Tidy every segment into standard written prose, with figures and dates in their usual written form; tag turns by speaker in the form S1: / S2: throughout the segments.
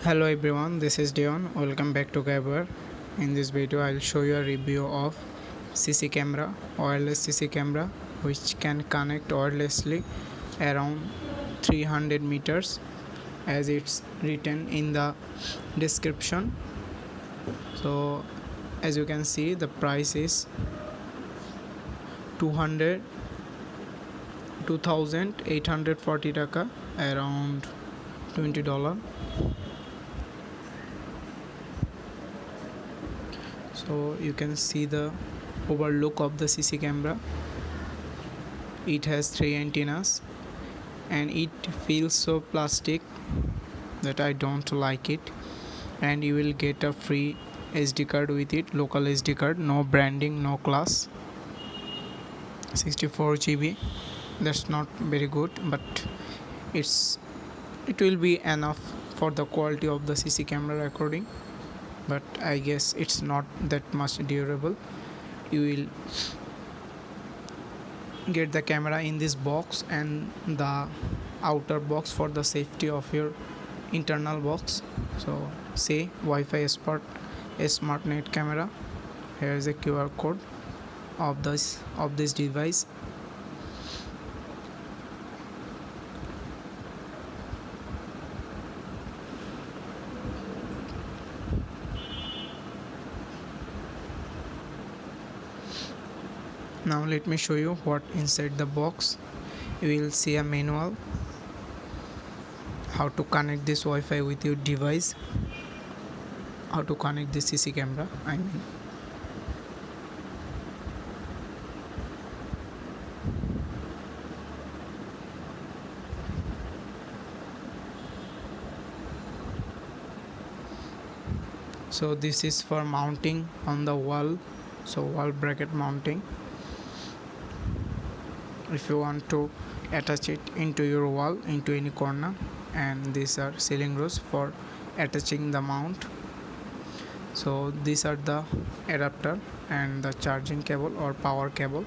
S1: Hello everyone, this is Dion. Welcome back to Gabber. In this video, I'll show you a review of CC camera, wireless CC camera, which can connect wirelessly around 300 meters, as it's written in the description. So, as you can see, the price is 2,840 taka, around $20. So you can see the overlook of the CC camera. It has 3 antennas and it feels so plastic that I don't like it. And you will get a free SD card with it, local SD card, no branding, no class, 64 GB. That's not very good, but it will be enough for the quality of the CC camera recording. But I guess it's not that much durable. You will get the camera in this box and the outer box for the safety of your internal box. So say Wi-Fi smart net camera. Here is a QR code of this device. Now let me show you what inside the box. You will see a manual how to connect this Wi-Fi with your device, how to connect the CC camera, I mean. So this is for mounting on the wall, so wall bracket mounting. If you want to attach it into your wall, into any corner, and these are ceiling rows for attaching the mount. So these are the adapter and the charging cable or power cable.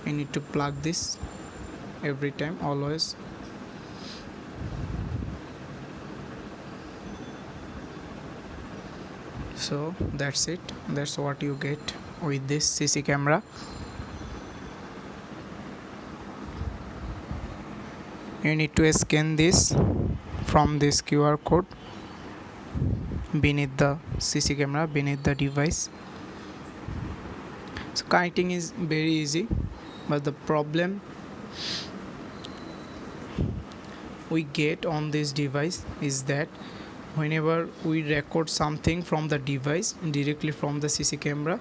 S1: You need to plug this every time, always. So that's it, that's what you get with this CC camera. You need to scan this from this QR code beneath the CC camera, beneath the device. So connecting is very easy, but the problem we get on this device is that whenever we record something from the device directly from the CC camera,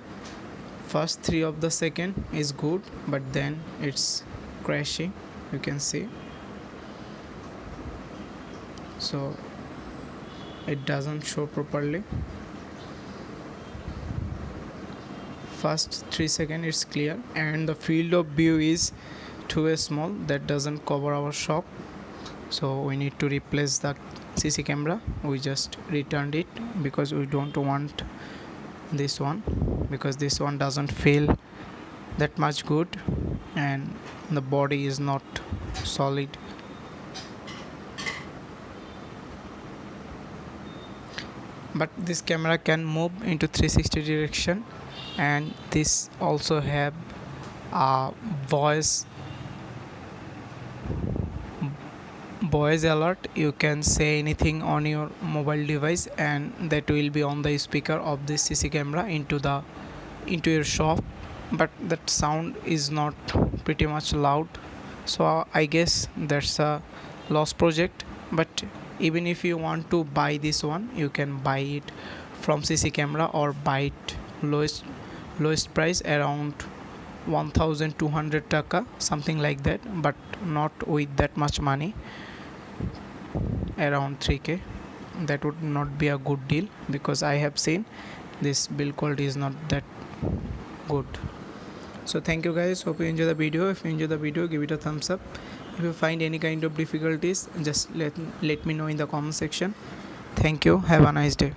S1: first 3 of the second is good, but then it's crashing, you can see. So it doesn't show properly. First 3 seconds it's clear, and the field of view is too small, that doesn't cover our shop. So we need to replace the CC camera. We just returned it because we don't want this one, because this one doesn't feel that much good and the body is not solid. But this camera can move into 360 direction, and this also have a voice alert. You can say anything on your mobile device and that will be on the speaker of this CC camera into your shop. But that sound is not pretty much loud, so I guess that's a lost project. But even if you want to buy this one, you can buy it from CC camera or buy it lowest price around 1,200 taka, something like that, but not with that much money, around 3k. That would not be a good deal, because I have seen this build quality is not that good. So thank you guys, hope you enjoy the video. If you enjoy the video, give it a thumbs up. If you find any kind of difficulties, just let me know in the comment section. Thank you, have a nice day.